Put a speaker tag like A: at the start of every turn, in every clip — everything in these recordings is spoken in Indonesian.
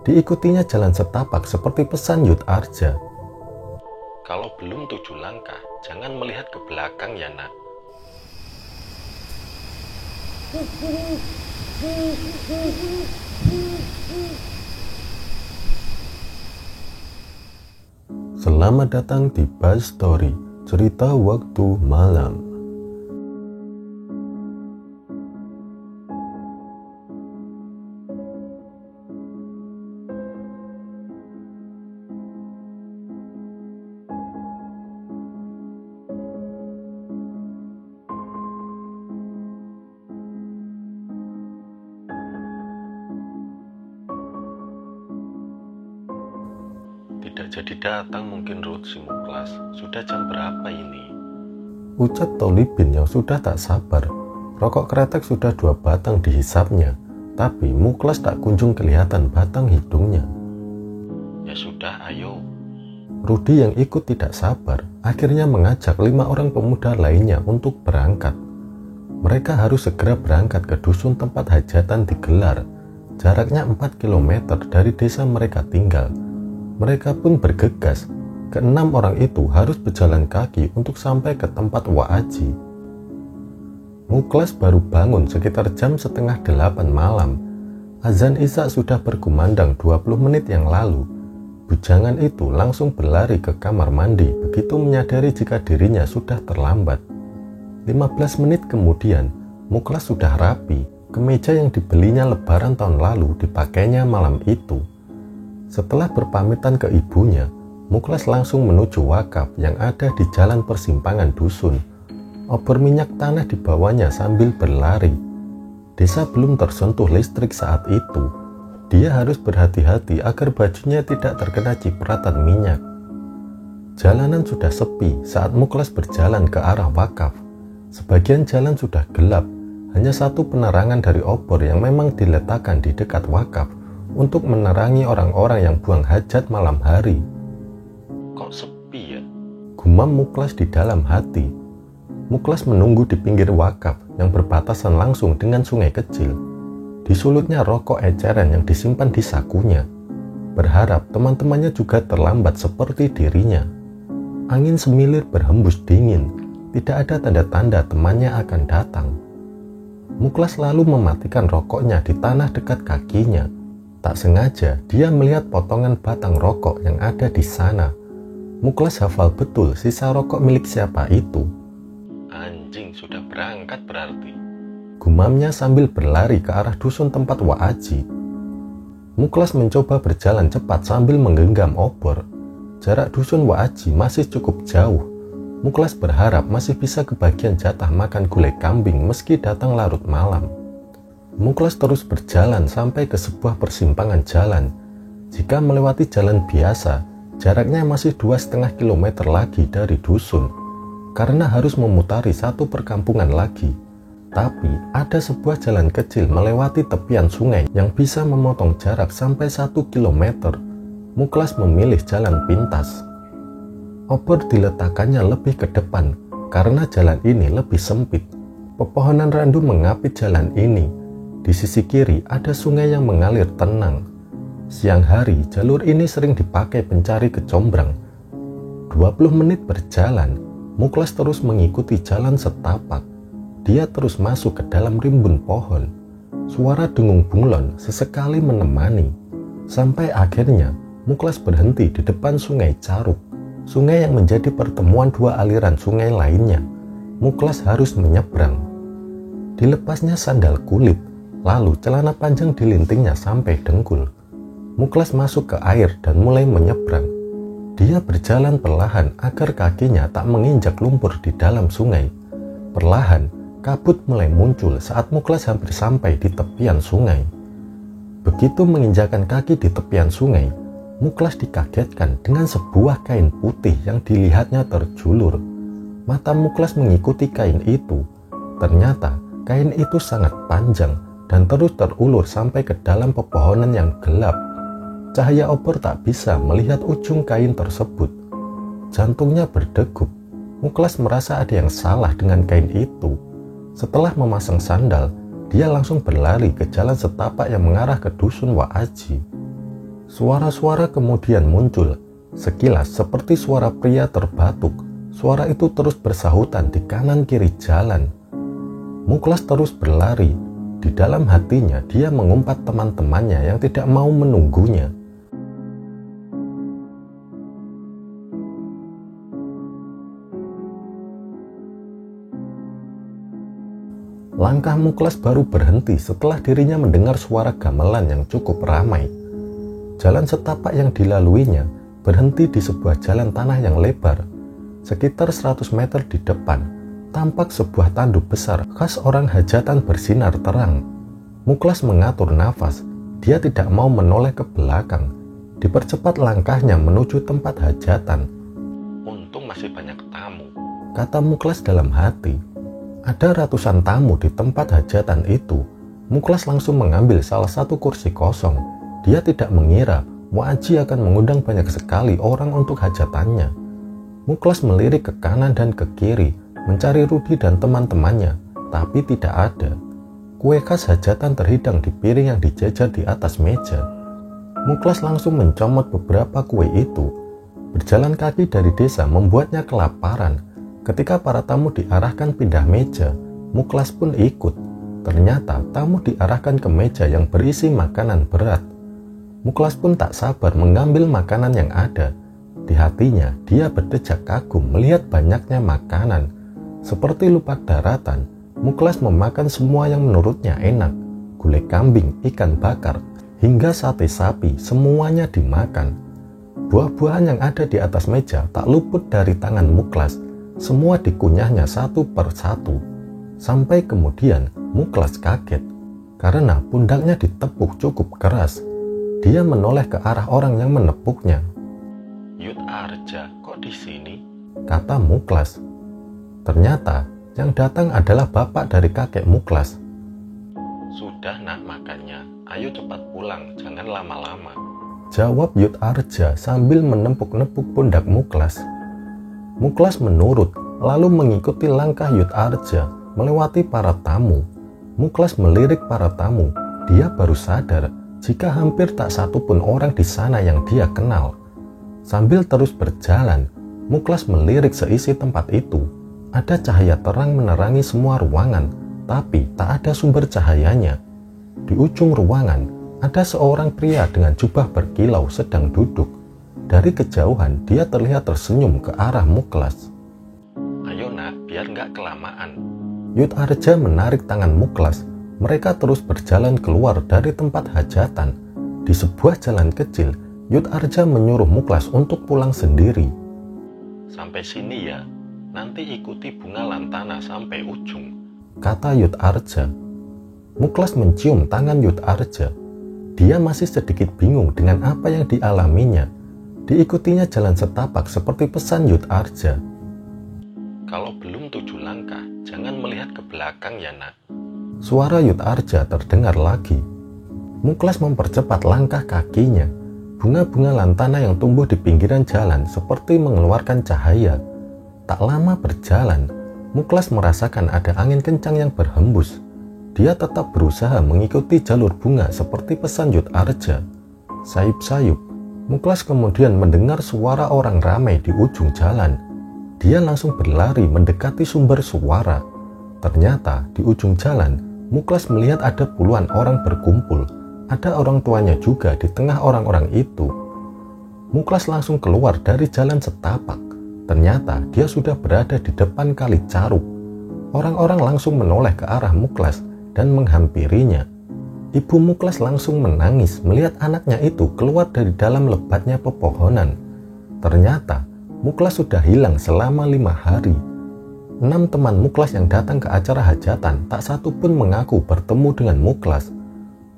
A: Diikutinya jalan setapak seperti pesan Yud Arja. Kalau belum 7 langkah, jangan melihat ke belakang ya nak. Selamat datang di Buzz Story, cerita waktu malam. Tidak jadi datang mungkin Ruth si Muklas. Sudah jam berapa ini? Ucap Tolibin yang sudah tak sabar. Rokok kretek sudah 2 batang dihisapnya, tapi Muklas tak kunjung kelihatan batang hidungnya. Ya sudah, ayo. Rudi yang ikut tidak sabar, akhirnya mengajak 5 orang pemuda lainnya untuk berangkat. Mereka harus segera berangkat ke dusun tempat hajatan digelar. Jaraknya 4 km dari desa mereka tinggal. Mereka pun bergegas. Ke-6 orang itu harus berjalan kaki untuk sampai ke tempat Wak Aji. Muklas baru bangun sekitar jam setengah 8 malam. Azan Isya sudah berkumandang 20 menit yang lalu. Bujangan itu langsung berlari ke kamar mandi begitu menyadari jika dirinya sudah terlambat. 15 menit kemudian, Muklas sudah rapi. Kemeja yang dibelinya lebaran tahun lalu dipakainya malam itu. Setelah berpamitan ke ibunya, Muklas langsung menuju wakaf yang ada di jalan persimpangan dusun. Obor minyak tanah dibawanya sambil berlari. Desa belum tersentuh listrik saat itu. Dia harus berhati-hati agar bajunya tidak terkena cipratan minyak. Jalanan sudah sepi saat Muklas berjalan ke arah wakaf. Sebagian jalan sudah gelap, hanya satu penerangan dari obor yang memang diletakkan di dekat wakaf untuk menerangi orang-orang yang buang hajat malam hari. Kok sepi ya? Gumam Muklas di dalam hati. Muklas menunggu di pinggir wakaf yang berbatasan langsung dengan sungai kecil. Disulutnya rokok eceran yang disimpan di sakunya. Berharap teman-temannya juga terlambat seperti dirinya. Angin semilir berhembus dingin. Tidak ada tanda-tanda temannya akan datang. Muklas lalu mematikan rokoknya di tanah dekat kakinya. Tak sengaja, dia melihat potongan batang rokok yang ada di sana. Muklas hafal betul sisa rokok milik siapa itu. Anjing, sudah berangkat berarti. Gumamnya sambil berlari ke arah dusun tempat Wak Aji. Muklas mencoba berjalan cepat sambil menggenggam obor. Jarak dusun Wak Aji masih cukup jauh. Muklas berharap masih bisa kebagian jatah makan gulai kambing meski datang larut malam. Muklas terus berjalan sampai ke sebuah persimpangan jalan. Jika melewati jalan biasa, jaraknya masih 2,5 km lagi dari dusun, karena harus memutari satu perkampungan lagi. Tapi ada sebuah jalan kecil melewati tepian sungai yang bisa memotong jarak sampai 1 km. Muklas memilih jalan pintas. Obor diletakkannya lebih ke depan, karena jalan ini lebih sempit. Pepohonan randu mengapit jalan ini. Di sisi kiri ada sungai yang mengalir tenang. Siang hari, jalur ini sering dipakai pencari kecombrang. 20 menit berjalan, Muklas terus mengikuti jalan setapak. Dia terus masuk ke dalam rimbun pohon. Suara dengung bunglon sesekali menemani. Sampai akhirnya, Muklas berhenti di depan sungai Caruk. Sungai yang menjadi pertemuan 2 aliran sungai lainnya. Muklas harus menyeberang. Dilepasnya sandal kulit. Lalu celana panjang dilintingnya sampai dengkul. Muklas masuk ke air dan mulai menyeberang. Dia berjalan perlahan agar kakinya tak menginjak lumpur di dalam sungai. Perlahan, kabut mulai muncul saat Muklas hampir sampai di tepian sungai. Begitu menginjakan kaki di tepian sungai, Muklas dikagetkan dengan sebuah kain putih yang dilihatnya terjulur. Mata Muklas mengikuti kain itu. Ternyata kain itu sangat panjang dan terus terulur sampai ke dalam pepohonan yang gelap. Cahaya obor tak bisa melihat ujung kain tersebut. Jantungnya berdegup. Muklas merasa ada yang salah dengan kain itu. Setelah memasang sandal, dia langsung berlari ke jalan setapak yang mengarah ke dusun Wak Aji. Suara-suara kemudian muncul, sekilas seperti suara pria terbatuk. Suara itu terus bersahutan di kanan kiri jalan. Muklas terus berlari. Di dalam hatinya dia mengumpat teman-temannya yang tidak mau menunggunya. Langkah Muklas baru berhenti setelah dirinya mendengar suara gamelan yang cukup ramai. Jalan setapak yang dilaluinya berhenti di sebuah jalan tanah yang lebar. Sekitar 100 meter di depan, tampak sebuah tanduk besar khas orang hajatan bersinar terang. Muklas mengatur nafas, dia tidak mau menoleh ke belakang. Dipercepat langkahnya menuju tempat hajatan. Untung masih banyak tamu, kata Muklas dalam hati. Ada ratusan tamu di tempat hajatan itu. Muklas langsung mengambil salah satu kursi kosong. Dia tidak mengira Muaji akan mengundang banyak sekali orang untuk hajatannya. Muklas melirik ke kanan dan ke kiri, mencari Rudi dan teman-temannya, tapi tidak ada. Kue khas hajatan terhidang di piring yang dijajar di atas meja. Muklas langsung mencomot beberapa kue itu. Berjalan kaki dari desa membuatnya kelaparan. Ketika para tamu diarahkan pindah meja, Muklas pun ikut. Ternyata tamu diarahkan ke meja yang berisi makanan berat. Muklas pun tak sabar mengambil makanan yang ada. Di hatinya, dia berdecak kagum melihat banyaknya makanan. Seperti lupa daratan, Muklas memakan semua yang menurutnya enak. Gulai kambing, ikan bakar, hingga sate sapi, semuanya dimakan. Buah-buahan yang ada di atas meja tak luput dari tangan Muklas. Semua dikunyahnya satu per satu. Sampai kemudian Muklas kaget karena pundaknya ditepuk cukup keras. Dia menoleh ke arah orang yang menepuknya. "Yud Arja, kok di sini?" kata Muklas. Ternyata yang datang adalah bapak dari kakek Muklas. "Sudah nak makannya, ayo cepat pulang, jangan lama-lama," jawab Yud Arja sambil menepuk-nepuk pundak Muklas. Muklas menurut, lalu mengikuti langkah Yud Arja melewati para tamu. Muklas melirik para tamu. Dia baru sadar jika hampir tak satu pun orang di sana yang dia kenal. Sambil terus berjalan, Muklas melirik seisi tempat itu. Ada cahaya terang menerangi semua ruangan, tapi tak ada sumber cahayanya. Di ujung ruangan, ada seorang pria dengan jubah berkilau sedang duduk. Dari kejauhan, dia terlihat tersenyum ke arah Muklas. "Ayo nak, biar nggak kelamaan." Yud Arja menarik tangan Muklas. Mereka terus berjalan keluar dari tempat hajatan. Di sebuah jalan kecil, Yud Arja menyuruh Muklas untuk pulang sendiri. "Sampai sini ya, nanti ikuti bunga lantana sampai ujung," kata Yud Arja. Muklas mencium tangan Yud Arja. Dia masih sedikit bingung dengan apa yang dialaminya. Diikutinya jalan setapak seperti pesan Yud Arja. "Kalau belum 7 langkah, jangan melihat ke belakang ya nak." Suara Yud Arja terdengar lagi. Muklas mempercepat langkah kakinya. Bunga-bunga lantana yang tumbuh di pinggiran jalan seperti mengeluarkan cahaya. Tak lama berjalan, Muklas merasakan ada angin kencang yang berhembus. Dia tetap berusaha mengikuti jalur bunga seperti pesan Yud Arja. Sayup-sayup, Muklas kemudian mendengar suara orang ramai di ujung jalan. Dia langsung berlari mendekati sumber suara. Ternyata di ujung jalan, Muklas melihat ada puluhan orang berkumpul. Ada orang tuanya juga di tengah orang-orang itu. Muklas langsung keluar dari jalan setapak. Ternyata dia sudah berada di depan Kali Caruk. Orang-orang langsung menoleh ke arah Muklas dan menghampirinya. Ibu Muklas langsung menangis melihat anaknya itu keluar dari dalam lebatnya pepohonan. Ternyata Muklas sudah hilang selama 5 hari. 6 teman Muklas yang datang ke acara hajatan tak satu pun mengaku bertemu dengan Muklas.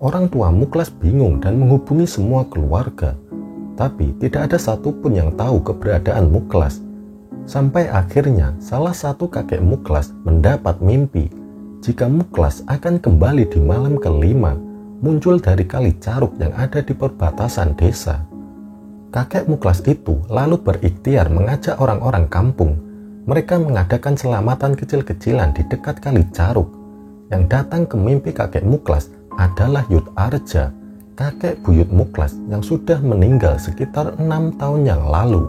A: Orang tua Muklas bingung dan menghubungi semua keluarga. Tapi tidak ada satupun yang tahu keberadaan Muklas. Sampai akhirnya salah satu kakek Muklas mendapat mimpi jika Muklas akan kembali di malam kelima, muncul dari Kali Caruk yang ada di perbatasan desa. Kakek Muklas itu lalu berikhtiar mengajak orang-orang kampung. Mereka mengadakan selamatan kecil-kecilan di dekat Kali Caruk. Yang datang ke mimpi kakek Muklas adalah Yud Arja. kakek buyut Muklas yang sudah meninggal sekitar 6 tahun yang lalu.